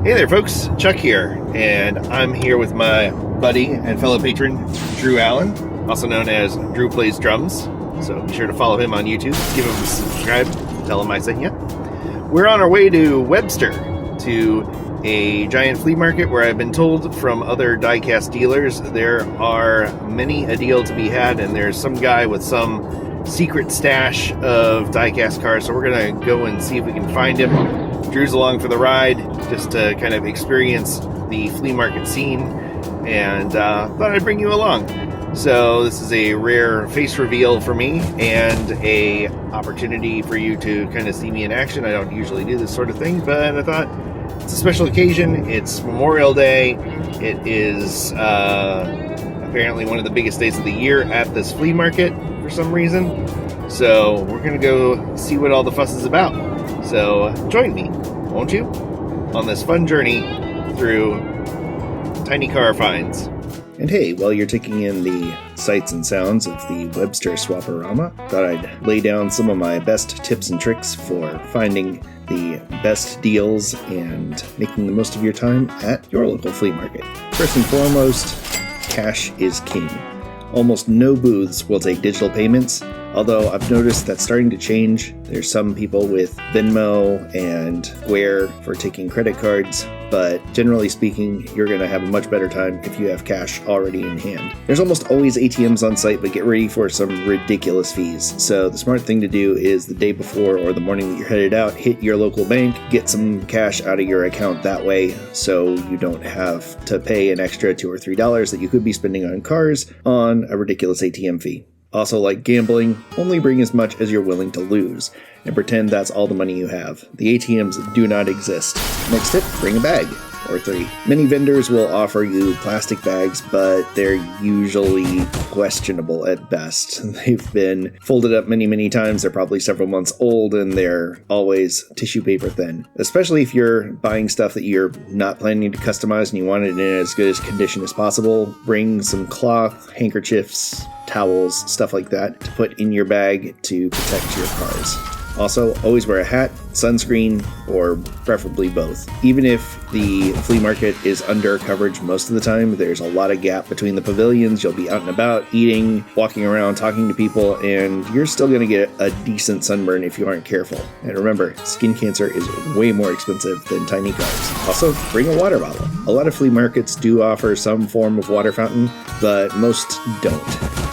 Hey there folks, Chuck here, and I'm here with my buddy and fellow patron, Drew Allen, also known as DrewPlaysDrums, so be sure to follow him on YouTube, give him a subscribe, tell him I sent you. We're on our way to Webster, to a giant flea market where I've been told from other diecast dealers there are many a deal to be had, and there's some guy with some secret stash of diecast cars, so we're going to go and see if we can find him. Drew's along for the ride, just to kind of experience the flea market scene, and thought I'd bring you along. So this is a rare face reveal for me, and a opportunity for you to kind of see me in action. I don't usually do this sort of thing, but I thought it's a special occasion. It's Memorial Day. It is apparently one of the biggest days of the year at this flea market for some reason. So we're going to go see what all the fuss is about. So join me, won't you, on this fun journey through tiny car finds. And hey, while you're taking in the sights and sounds of the Webster Swap-O-Rama, thought I'd lay down some of my best tips and tricks for finding the best deals and making the most of your time at your local flea market. First and foremost, cash is king. Almost no booths will take digital payments, although I've noticed that's starting to change. There's some people with Venmo and Square for taking credit cards, but generally speaking, you're going to have a much better time if you have cash already in hand. There's almost always ATMs on site, but get ready for some ridiculous fees. So the smart thing to do is the day before or the morning that you're headed out, hit your local bank, get some cash out of your account that way, so you don't have to pay an extra $2 or $3 that you could be spending on cars on a ridiculous ATM fee. Also, like gambling, only bring as much as you're willing to lose, and pretend that's all the money you have. The ATMs do not exist. Next tip, bring a bag, or 3. Many vendors will offer you plastic bags, but they're usually questionable at best. They've been folded up many times, they're probably several months old, and they're always tissue paper thin. Especially if you're buying stuff that you're not planning to customize and you want it in as good as condition as possible, bring some cloth, handkerchiefs, towels, stuff like that to put in your bag to protect your cars. Also, always wear a hat, sunscreen, or preferably both. Even if the flea market is under coverage most of the time, there's a lot of gap between the pavilions. You'll be out and about, eating, walking around, talking to people, and you're still going to get a decent sunburn if you aren't careful. And remember, skin cancer is way more expensive than tiny cars. Also, bring a water bottle. A lot of flea markets do offer some form of water fountain, but most don't.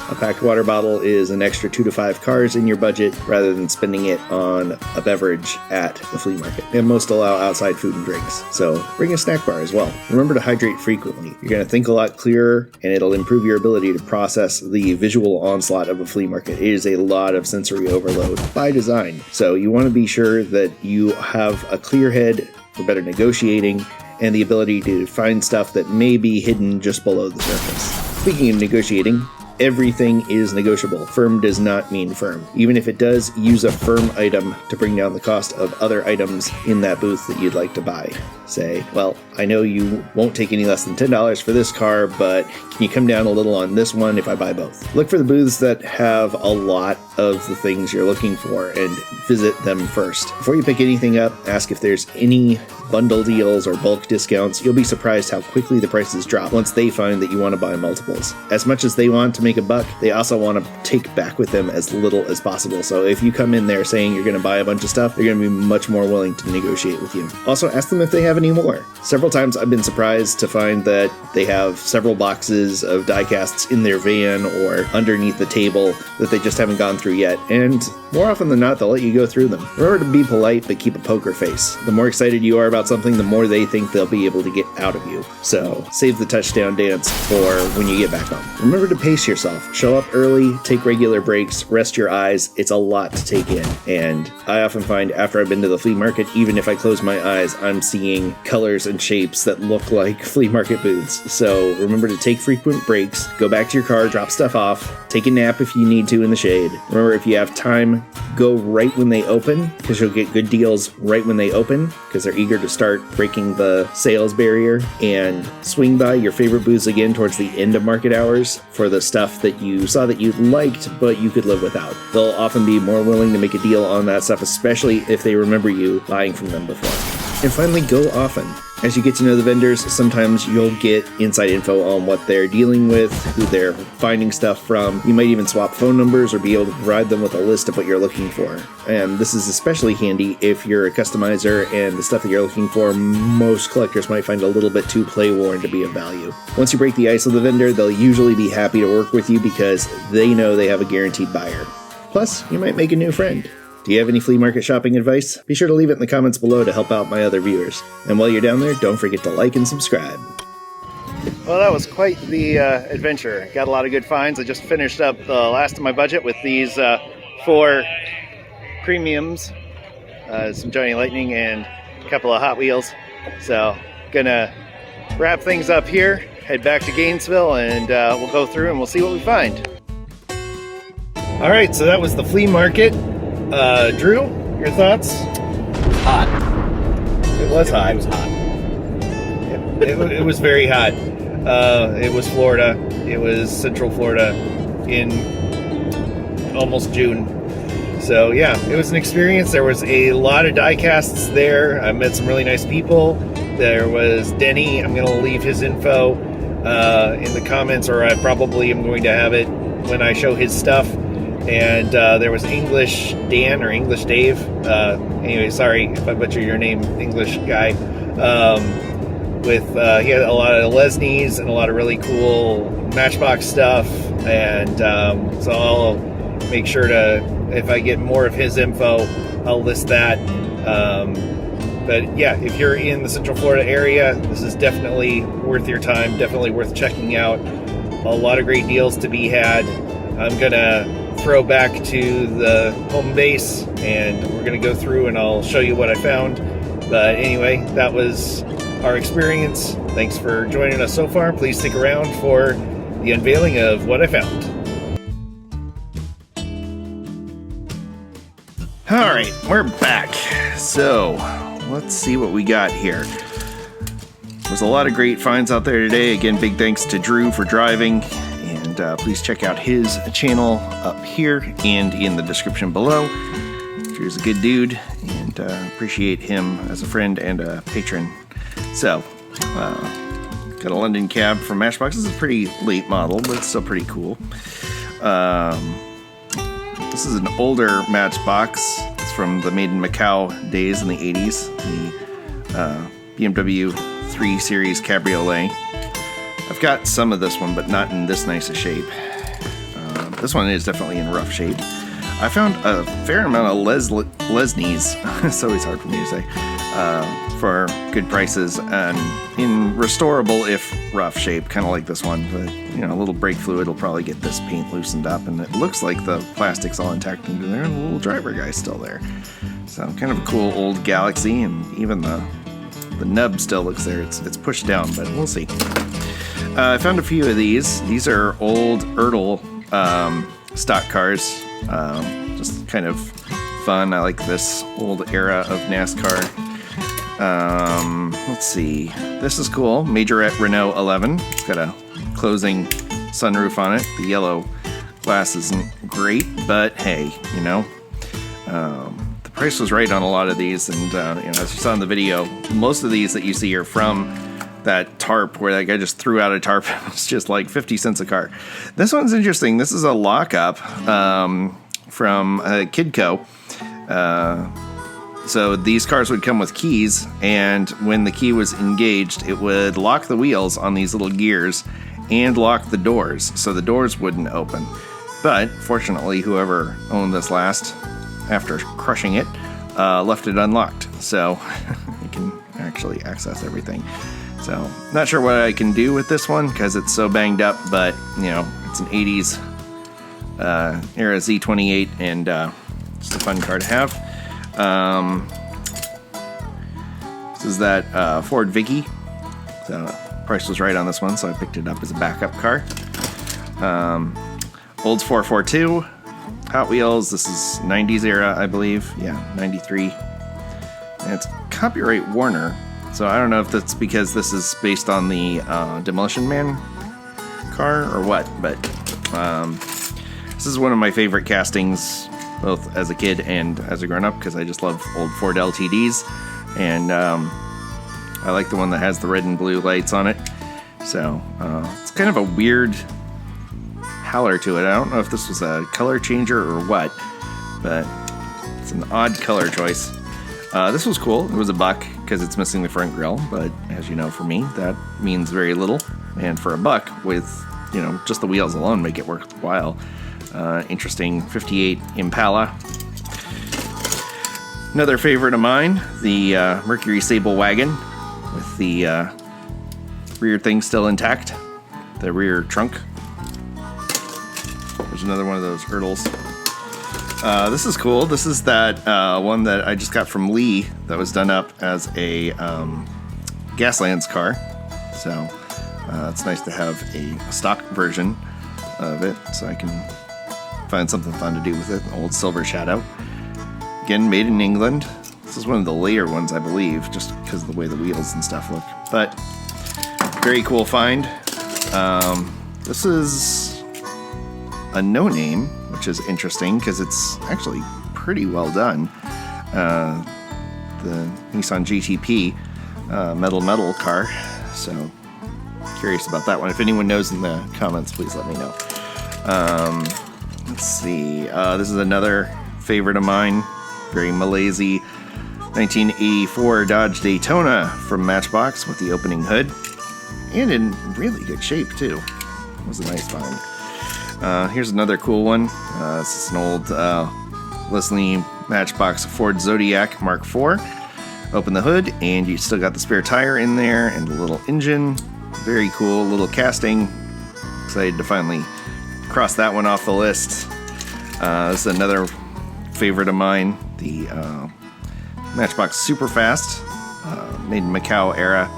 A packed water bottle is an extra 2 to 5 cars in your budget rather than spending it on a beverage at the flea market. And most allow outside food and drinks, so bring a snack bar as well. Remember to hydrate frequently. You're going to think a lot clearer, and it'll improve your ability to process the visual onslaught of a flea market. It is a lot of sensory overload by design, so you want to be sure that you have a clear head for better negotiating and the ability to find stuff that may be hidden just below the surface. Speaking of negotiating, everything is negotiable. Firm does not mean firm. Even if it does, use a firm item to bring down the cost of other items in that booth that you'd like to buy. Say, well, I know you won't take any less than $10 for this car, but can you come down a little on this one if I buy both? Look for the booths that have a lot of the things you're looking for and visit them first. Before you pick anything up, ask if there's any bundle deals or bulk discounts. You'll be surprised how quickly the prices drop once they find that you want to buy multiples. As much as they want to make a buck, they also want to take back with them as little as possible. So if you come in there saying you're going to buy a bunch of stuff, they're going to be much more willing to negotiate with you. Also, ask them if they have any more. Several times I've been surprised to find that they have several boxes of diecasts in their van or underneath the table that they just haven't gone through yet, and more often than not, they'll let you go through them. Remember to be polite, but keep a poker face. The more excited you are about something, the more they think they'll be able to get out of you. So save the touchdown dance for when you get back home. Remember to pace yourself. Show up early, take regular breaks, rest your eyes. It's a lot to take in. And I often find after I've been to the flea market, even if I close my eyes, I'm seeing colors and shapes that look like flea market booths. So remember to take frequent breaks, go back to your car, drop stuff off, take a nap if you need to in the shade. Remember, if you have time, go right when they open, because you'll get good deals right when they open, because they're eager to start breaking the sales barrier. And swing by your favorite booths again towards the end of market hours for the stuff that you saw that you liked but you could live without. They'll often be more willing to make a deal on that stuff, especially if they remember you buying from them before. And finally, go often. As you get to know the vendors, sometimes you'll get inside info on what they're dealing with, who they're finding stuff from. You might even swap phone numbers or be able to provide them with a list of what you're looking for. And this is especially handy if you're a customizer and the stuff that you're looking for, most collectors might find a little bit too play-worn to be of value. Once you break the ice with the vendor, they'll usually be happy to work with you because they know they have a guaranteed buyer. Plus, you might make a new friend. Do you have any flea market shopping advice? Be sure to leave it in the comments below to help out my other viewers. And while you're down there, don't forget to like and subscribe. Well, that was quite the adventure. Got a lot of good finds. I just finished up the last of my budget with these 4 premiums, some Johnny Lightning, and a couple of Hot Wheels. So, gonna wrap things up here, head back to Gainesville, and we'll go through and we'll see what we find. All right, so that was the flea market. Drew, your thoughts? Hot. It was hot. It was hot. It was very hot. It was Florida. It was Central Florida in almost June. So yeah, it was an experience. There was a lot of diecasts there. I met some really nice people. There was Denny. I'm going to leave his info in the comments, or I probably am going to have it when I show his stuff. And there was English Dan or English Dave. Anyway, sorry if I butcher your name, English guy. He had a lot of Lesnies and a lot of really cool Matchbox stuff. And so I'll make sure to, if I get more of his info, I'll list that. But yeah, if you're in the Central Florida area, this is definitely worth your time. Definitely worth checking out. A lot of great deals to be had. I'm gonna throw back to the home base and we're going to go through and I'll show you what I found. But anyway, that was our experience. Thanks for joining us so far. Please stick around for the unveiling of what I found. Alright, we're back. So, let's see what we got here. There's a lot of great finds out there today. Again, big thanks to Drew for driving. And please check out his channel up here and in the description below. Drew's a good dude, and appreciate him as a friend and a patron. So, got a London cab from Matchbox. This is a pretty late model, but it's still pretty cool. This is an older Matchbox. It's from the Made in Macau days in the 80s. The BMW 3 Series Cabriolet. I've got some of this one, but not in this nice a shape. This one is definitely in rough shape. I found a fair amount of Lesnies, it's always hard for me to say, for good prices, and in restorable if rough shape, kind of like this one. But, you know, a little brake fluid will probably get this paint loosened up, and it looks like the plastic's all intact into there, and the little driver guy's still there. So, kind of a cool old Galaxy, and even the nub still looks there. It's pushed down, but we'll see. I found a few of these. These are old Ertl stock cars. Just kind of fun. I like this old era of NASCAR. Let's see. This is cool. Majorette Renault 11. It's got a closing sunroof on it. The yellow glass isn't great, but hey, you know. The price was right on a lot of these, and you know, as you saw in the video, most of these that you see are from that tarp where that guy just threw out a tarp. It's just like 50 cents a car. This one's interesting. This is a lockup from Kidco. So these cars would come with keys, and when the key was engaged, it would lock the wheels on these little gears and lock the doors, so the doors wouldn't open. But fortunately, whoever owned this last, after crushing it, left it unlocked, so you can actually access everything. So, not sure what I can do with this one because it's so banged up, but, you know, it's an 80s era Z28, and just a fun car to have. This is that Ford Vicky. So, price was right on this one, so I picked it up as a backup car. Olds 442. Hot Wheels. This is 90s era, I believe. Yeah, 93. And it's copyright Warner. So I don't know if that's because this is based on the Demolition Man car or what, but this is one of my favorite castings, both as a kid and as a grown-up, because I just love old Ford LTDs. And I like the one that has the red and blue lights on it. So it's kind of a weird color to it. I don't know if this was a color changer or what, but it's an odd color choice. This was cool. It was $1 because it's missing the front grille, but as you know, for me, that means very little. And for $1 with, you know, just the wheels alone make it worthwhile. Interesting 58 Impala. Another favorite of mine, the Mercury Sable wagon with the rear thing still intact, the rear trunk. There's another one of those hurdles. This is cool. This is that one that I just got from Flea that was done up as a Gaslands car. So it's nice to have a stock version of it, so I can find something fun to do with it. An old Silver Shadow. Again, made in England. This is one of the later ones, I believe, just because of the way the wheels and stuff look. But very cool find. This is a no-name, which is interesting because it's actually pretty well done. The Nissan GTP metal car. So curious about that one. If anyone knows in the comments, please let me know. Let's see. This is another favorite of mine. Very Malaysia 1984 Dodge Daytona from Matchbox with the opening hood. And in really good shape, too. It was a nice find. Here's another cool one. This is an old Leslie Matchbox Ford Zodiac Mark IV. Open the hood, and you still got the spare tire in there and the little engine. Very cool little casting. Excited to finally cross that one off the list. This is another favorite of mine, the Matchbox Superfast, made in Macau era.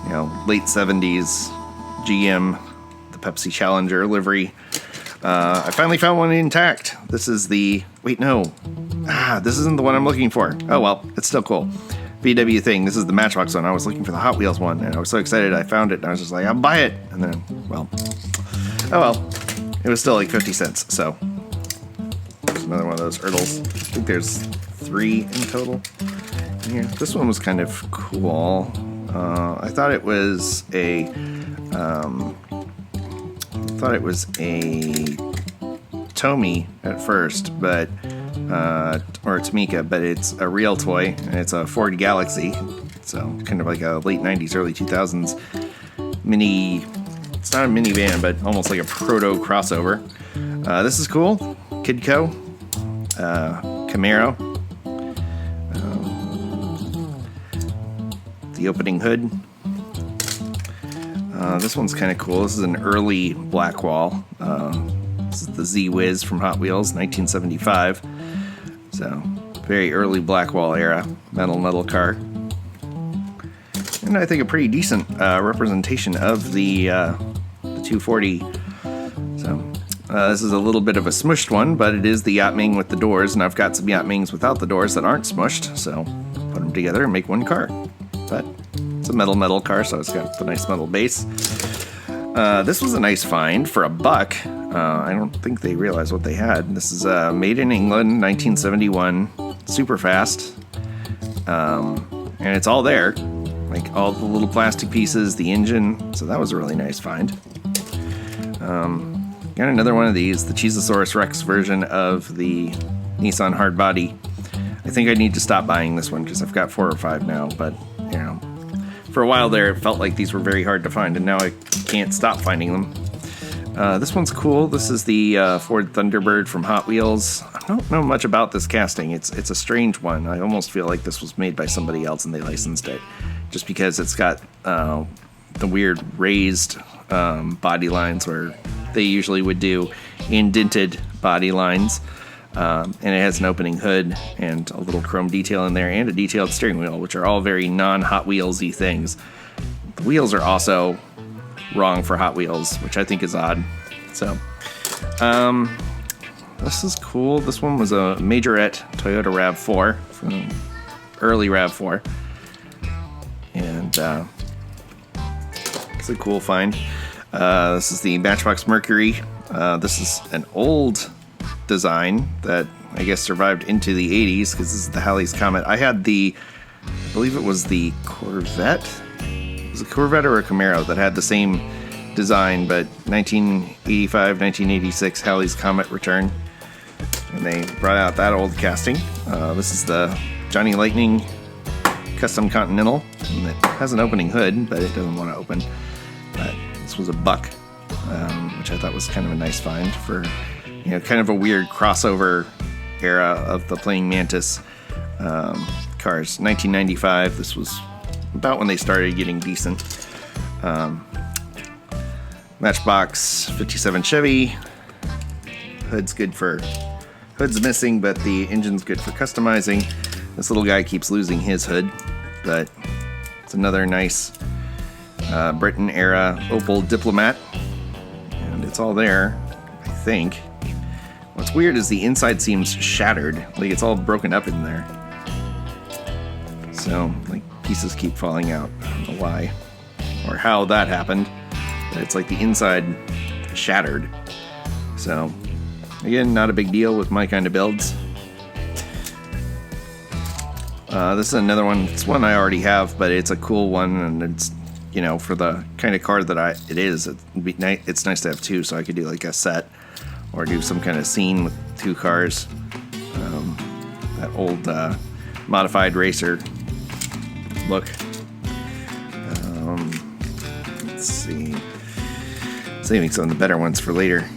You know, late 70s GM, the Pepsi Challenger livery. I finally found one intact. This is the... Wait, no. This isn't the one I'm looking for. Oh, well, it's still cool. VW thing. This is the Matchbox one. I was looking for the Hot Wheels one, and I was so excited I found it, and I was just like, I'll buy it. And then, well, oh well. It was still like 50 cents, so... There's another one of those hurdles. I think there's 3 in total. Here. This one was kind of cool. I thought it was a... Tomy at first, but or Tamika, but it's a real toy, and it's a Ford Galaxy, so kind of like a late 90s, early 2000s mini. It's not a minivan, but almost like a proto crossover. This is cool. Kidco, Camaro, the opening hood. This one's kind of cool. This is an early Blackwall. This is the Z-Wiz from Hot Wheels, 1975. So, very early Blackwall era metal car. And I think a pretty decent representation of the 240. So, this is a little bit of a smushed one, but it is the Yacht Ming with the doors, and I've got some Yacht Mings without the doors that aren't smushed, so put them together and make one car. But it's a metal car, so it's got the nice metal base. This was a nice find for $1. I don't think they realized what they had. This is made in England, 1971, super fast. And it's all there, like all the little plastic pieces, the engine. So that was a really nice find. Got another one of these, the Cheezosaurus Rex version of the Nissan Hardbody. I think I need to stop buying this one because I've got 4 or 5 now, but you know, for a while there it felt like these were very hard to find, and now I can't stop finding them. This one's cool. This is the Ford Thunderbird from Hot Wheels. I don't know much about this casting. It's a strange one. I almost feel like this was made by somebody else and they licensed it, just because it's got the weird raised body lines where they usually would do indented body lines. And it has an opening hood and a little chrome detail in there and a detailed steering wheel, which are all very non-Hot Wheels-y things. The wheels are also wrong for Hot Wheels, which I think is odd. So, this is cool. This one was a majorette Toyota RAV4 from early RAV4. And it's a cool find. This is the Matchbox Mercury. This is an old design that I guess survived into the 80s because this is the Halley's Comet. I had the I believe it was the Corvette. It was a Corvette or a Camaro that had the same design, but 1985, 1986 Halley's Comet returned, and they brought out that old casting. This is the Johnny Lightning Custom Continental, and it has an opening hood, but it doesn't want to open. But this was a buck, which I thought was kind of a nice find for, you know, kind of a weird crossover era of the Playing Mantis cars. 1995, this was about when they started getting decent. Matchbox 57 Chevy. Hood's missing, but the engine's good for customizing. This little guy keeps losing his hood, but it's another nice Britain era Opel Diplomat, and it's all there, I think. What's weird is the inside seems shattered, like it's all broken up in there. So, like, pieces keep falling out. I don't know why or how that happened. It's like the inside shattered. So, again, not a big deal with my kind of builds. This is another one. It's one I already have, but it's a cool one, and it's, you know, for the kind of car that it is, it's nice to have two, so I could do like a set or do some kind of scene with two cars. That old modified racer look. Let's see. Saving some of the better ones for later.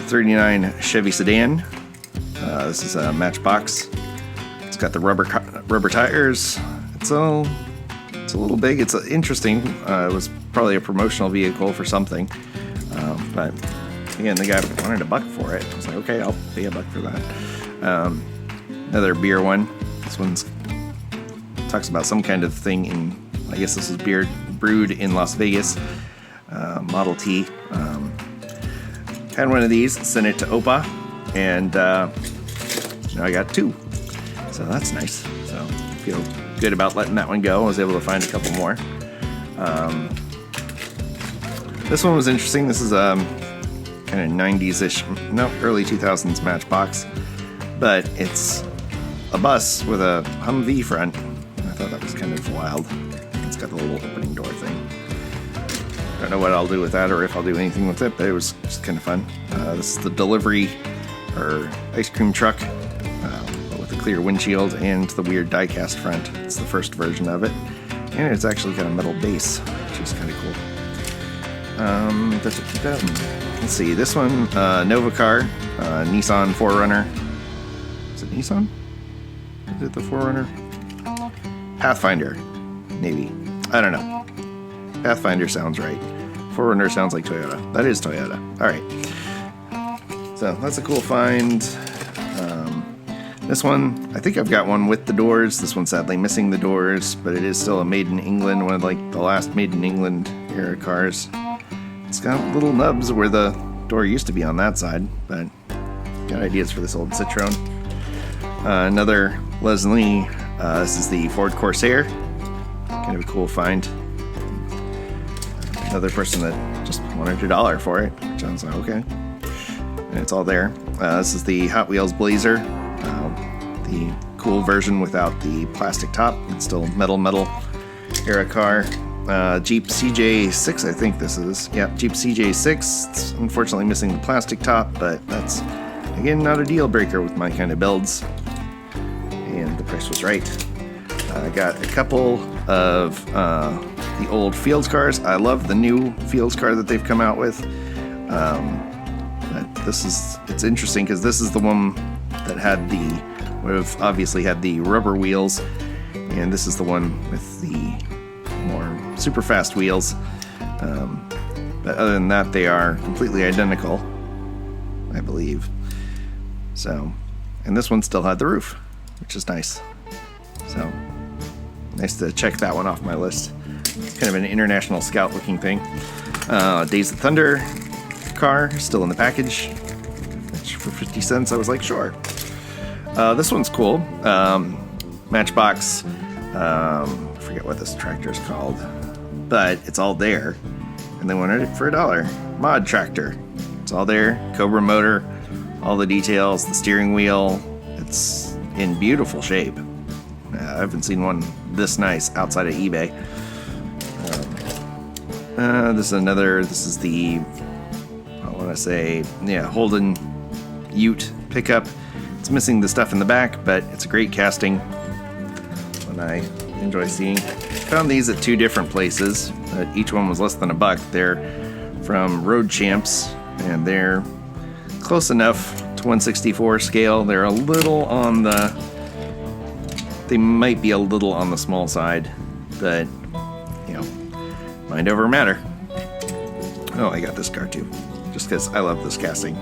39 Chevy sedan. This is a Matchbox. It's got the rubber tires. It's a little big. It's interesting. It was probably a promotional vehicle for something. But again, the guy wanted $1 for it. I was like, okay, I'll pay $1 for that. Another beer one. This one's talks about some kind of thing in, I guess this is beer brewed in Las Vegas. Model T. Had one of these, sent it to Opa, and now I got two. So that's nice. So I feel good about letting that one go. I was able to find a couple more. This one was interesting. This is kind of 90s-ish, no, early 2000s Matchbox, but it's a bus with a Humvee front. I thought that was kind of wild. It's got the little opening door thing. I don't know what I'll do with that or if I'll do anything with it, but it was just kind of fun. This is the delivery or ice cream truck with a clear windshield and the weird diecast front. It's the first version of it, and it's actually got a metal base, which is kind of cool. Let's see, this one, Nova car, Nissan 4Runner. Is it Nissan? Is it the 4Runner? Pathfinder, maybe. I don't know. Pathfinder sounds right. 4Runner sounds like Toyota. That is Toyota. Alright. So, that's a cool find. This one, I think I've got one with the doors. This one's sadly missing the doors, but it is still a made in England, one of like the last made in England era cars. It's got little nubs where the door used to be on that side, but got ideas for this old Citroen. Another Leslie, this is the Ford Corsair. Kind of a cool find. Another person that just wanted $1 for it, which I was like, okay. And it's all there. This is the Hot Wheels Blazer, the cool version without the plastic top. It's still metal era car. Jeep CJ6, I think this is. Yep, Jeep CJ6. It's unfortunately missing the plastic top, but that's, again, not a deal breaker with my kind of builds. And the price was right. I got a couple of the old Fields cars. I love the new Fields car that they've come out with. But it's interesting because this is the one that would have obviously had the rubber wheels, and this is the one with the more super fast wheels. But other than that, they are completely identical, I believe. So, and this one still had the roof, which is nice. So, nice to check that one off my list. It's kind of an international scout looking thing. Days of Thunder car, still in the package. Which for 50 cents, I was like, sure. This one's cool. Matchbox, I forget what this tractor is called, but it's all there. And they wanted it for $1. Mod tractor. It's all there. Cobra motor, all the details, the steering wheel. It's in beautiful shape. I haven't seen one this nice outside of eBay. This is the, I want to say, yeah, Holden Ute pickup. It's missing the stuff in the back, but it's a great casting. One I enjoy seeing. Found these at 2 different places. Each one was less than $1. They're from Road Champs, and they're close enough to 1/64 scale. They're a little on the, they might be a little on the small side, but you know, mind over matter. Oh, I got this car too, just because I love this casting.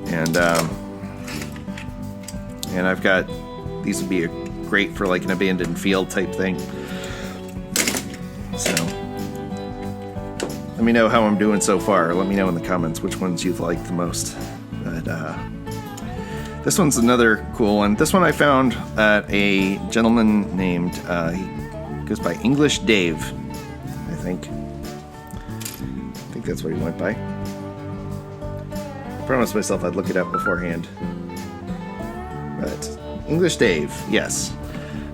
And I've got, these would be great for like an abandoned field type thing. So let me know how I'm doing so far. Let me know in the comments which ones you've liked the most. But this one's another cool one. This one I found at a gentleman named, he goes by English Dave, I think. I think that's what he went by. I promised myself I'd look it up beforehand. But English Dave, yes.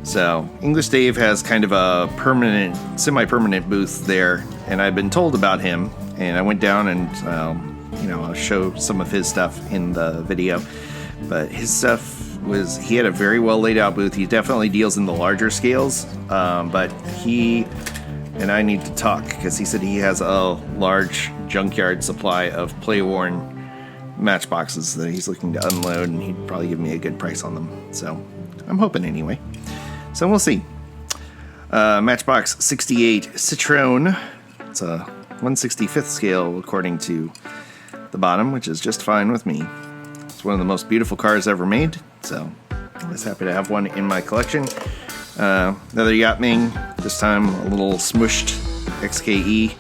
So English Dave has kind of a permanent, semi-permanent booth there, and I've been told about him, and I went down and you know, I'll show some of his stuff in the video. But his stuff was, he had a very well laid out booth. He definitely deals in the larger scales, but he and I need to talk because he said he has a large junkyard supply of play-worn matchboxes that he's looking to unload, and he'd probably give me a good price on them. So I'm hoping anyway. So we'll see. Matchbox 68 Citroen. It's a 1/65th scale according to the bottom, which is just fine with me. It's one of the most beautiful cars ever made, so I was happy to have one in my collection. Another yacht Ming, this time a little smushed XKE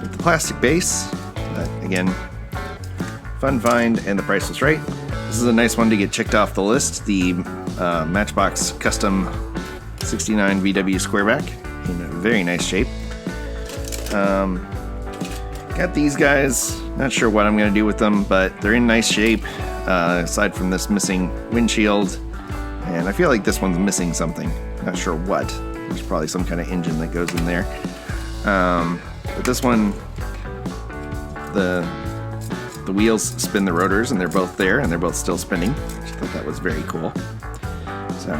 with the plastic base, but again, fun find, and the price was right. This is a nice one to get checked off the list. The Matchbox Custom 69 VW Squareback in a very nice shape. Got these guys. Not sure what I'm going to do with them, but they're in nice shape. Aside from this missing windshield, and I feel like this one's missing something. Not sure what. There's probably some kind of engine that goes in there. But this one, the wheels spin the rotors, and they're both there, and they're both still spinning. I thought that was very cool. So,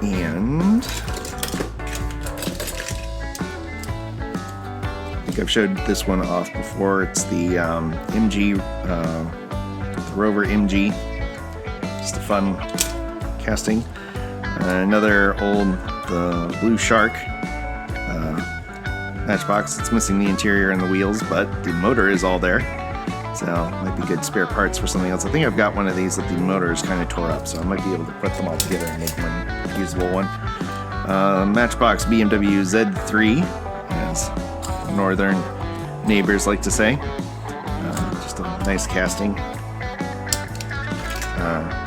and I think I've showed this one off before. It's the MG, the Rover MG. Just a fun casting. Another old, the Blue Shark matchbox. It's missing the interior and the wheels, but the motor is all there. So might be good spare parts for something else. I think I've got one of these that the motor is kind of tore up, so I might be able to put them all together and make one usable one. Matchbox BMW Z3, as northern neighbors like to say. Just a nice casting.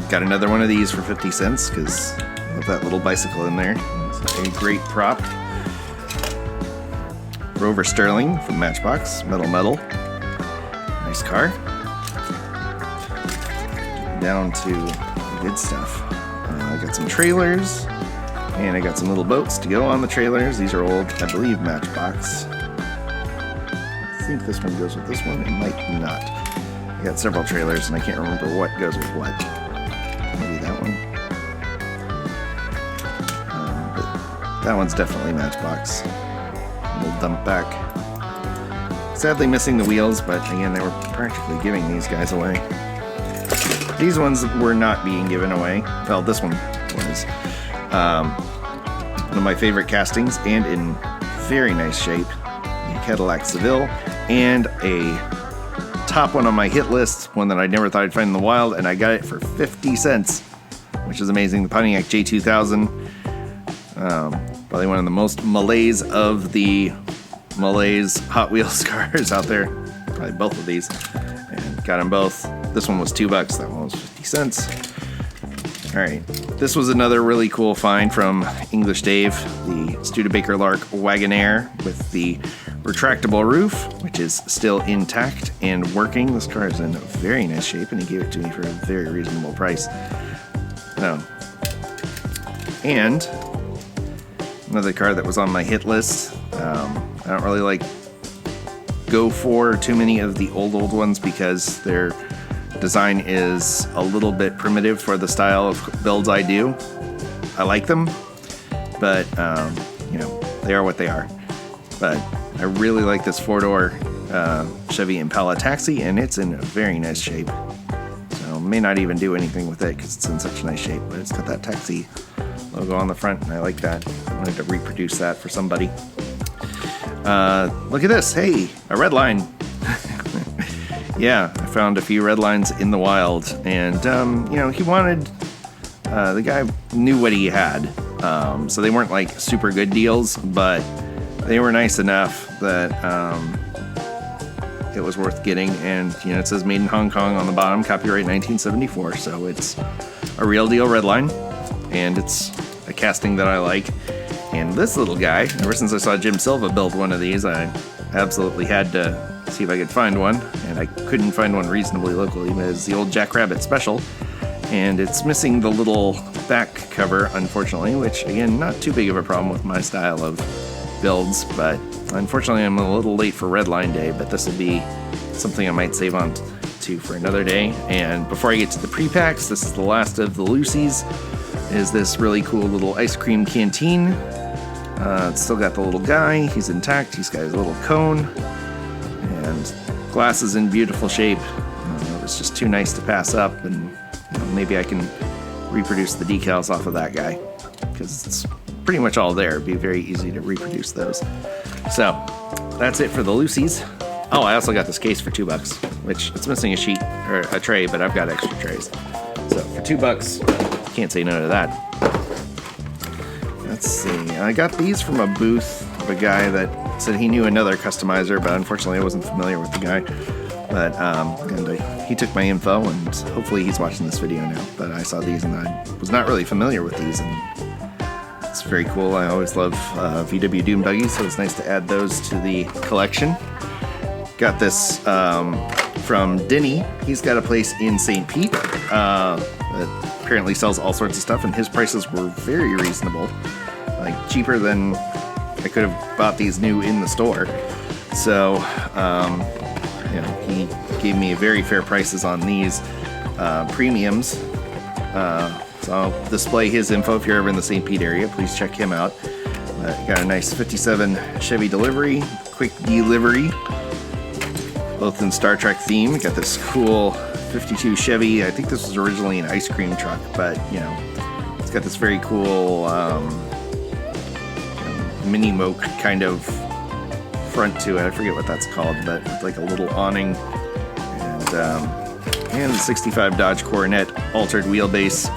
Got another one of these for 50 cents because I love that little bicycle in there. It's a great prop. Rover Sterling from Matchbox, metal. Nice car. Down to the good stuff. I got some trailers, and I got some little boats to go on the trailers. These are old, I believe, Matchbox. I think this one goes with this one. It might not. I got several trailers, and I can't remember what goes with what. Maybe that one. But that one's definitely Matchbox. We'll dump back. Sadly missing the wheels, but again, they were practically giving these guys away. These ones were not being given away. Well, this one was. One of my favorite castings, and in very nice shape. A Cadillac Seville, and a top one on my hit list, one that I never thought I'd find in the wild, and I got it for 50 cents, which is amazing. The Pontiac J2000. Probably one of the most Malays of the Malays Hot Wheels cars out there. Probably both of these. And got them both. This one was $2, that one was 50 cents. Alright, this was another really cool find from English Dave, the Studebaker Lark Wagonaire with the retractable roof, which is still intact and working. This car is in very nice shape, and he gave it to me for a very reasonable price. So, And another car that was on my hit list. I don't really go for too many of the old ones because their design is a little bit primitive for the style of builds I do. I like them, but you know, they are what they are. But I really like this 4-door Chevy Impala Taxi, and it's in a very nice shape. So may not even do anything with it because it's in such a nice shape, but it's got that taxi logo on the front, and I like that. I wanted to reproduce that for somebody. Look at this. Hey, a red line. Yeah, I found a few red lines in the wild, and you know, he wanted, the guy knew what he had, so they weren't like super good deals, but they were nice enough that it was worth getting. And you know, it says made in Hong Kong on the bottom, copyright 1974, so it's a real deal red line, and it's a casting that I like. And this little guy, ever since I saw Jim Silva build one of these, I absolutely had to see if I could find one, and I couldn't find one reasonably locally. But it's the old Jackrabbit Special, and it's missing the little back cover, unfortunately, which again, not too big of a problem with my style of builds, but unfortunately I'm a little late for Redline Day, but this will be something I might save on to for another day. And before I get to the pre-packs, this is the last of the Lucy's, is this really cool little ice cream canteen. It's still got the little guy, he's intact, he's got his little cone, and glass is in beautiful shape. It was just too nice to pass up, and you know, maybe I can reproduce the decals off of that guy, because it's pretty much all there. It'd be very easy to reproduce those. So that's it for the Lucy's. Oh, I also got this case for $2, which it's missing a sheet or a tray, but I've got extra trays. So for $2, can't say no to that. Let's see. I got these from a booth of a guy that said he knew another customizer, but unfortunately I wasn't familiar with the guy. But he took my info, and hopefully he's watching this video now. But I saw these, and I was not really familiar with these, and it's very cool. I always love VW Dune buggies, so it's nice to add those to the collection. Got this from Denny. He's got a place in St. Pete that apparently sells all sorts of stuff, and his prices were very reasonable, like cheaper than I could have bought these new in the store. So you know, he gave me very fair prices on these premiums. So I'll display his info if you're ever in the St. Pete area. Please check him out. Got a nice 57 Chevy delivery, quick delivery, both in Star Trek theme. Got this cool 52 Chevy. I think this was originally an ice cream truck, but you know, it's got this very cool mini moke kind of front to it. I forget what that's called, but with like a little awning, and the 65 Dodge Coronet altered wheelbase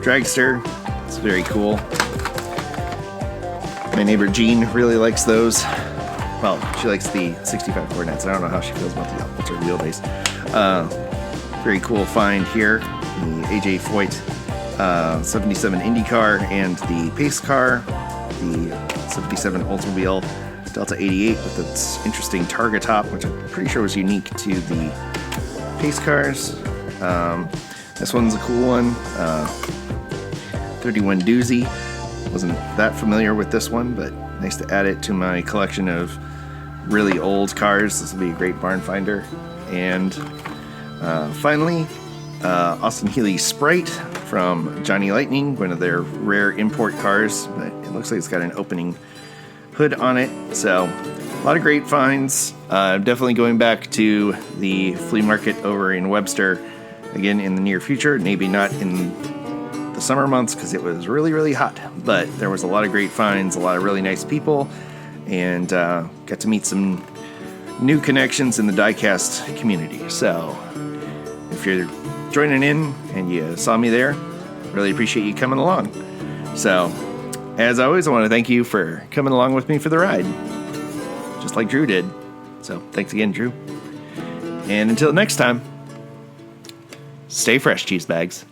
dragster. It's very cool. My neighbor Jean really likes those. Well, she likes the 65 Coronets. I don't know how she feels about the altered wheelbase. Very cool find here. The AJ Foyt 77 IndyCar and the pace car. The 77 Oldsmobile Delta 88 with its interesting targa top, which I'm pretty sure was unique to the pace cars. This one's a cool one. 31 Doozy. Wasn't that familiar with this one, but nice to add it to my collection of really old cars. This will be a great barn finder. And finally, Austin Healey Sprite from Johnny Lightning, one of their rare import cars, but it looks like it's got an opening hood on it. So a lot of great finds. I'm definitely going back to the flea market over in Webster again in the near future. Maybe not in the summer months because it was really hot, but there was a lot of great finds, a lot of really nice people, and got to meet some new connections in the Diecast community. So if you're joining in and you saw me there, really appreciate you coming along. So as always, I want to thank you for coming along with me for the ride, just like Drew did. So thanks again, Drew. And until next time, stay fresh, cheese bags.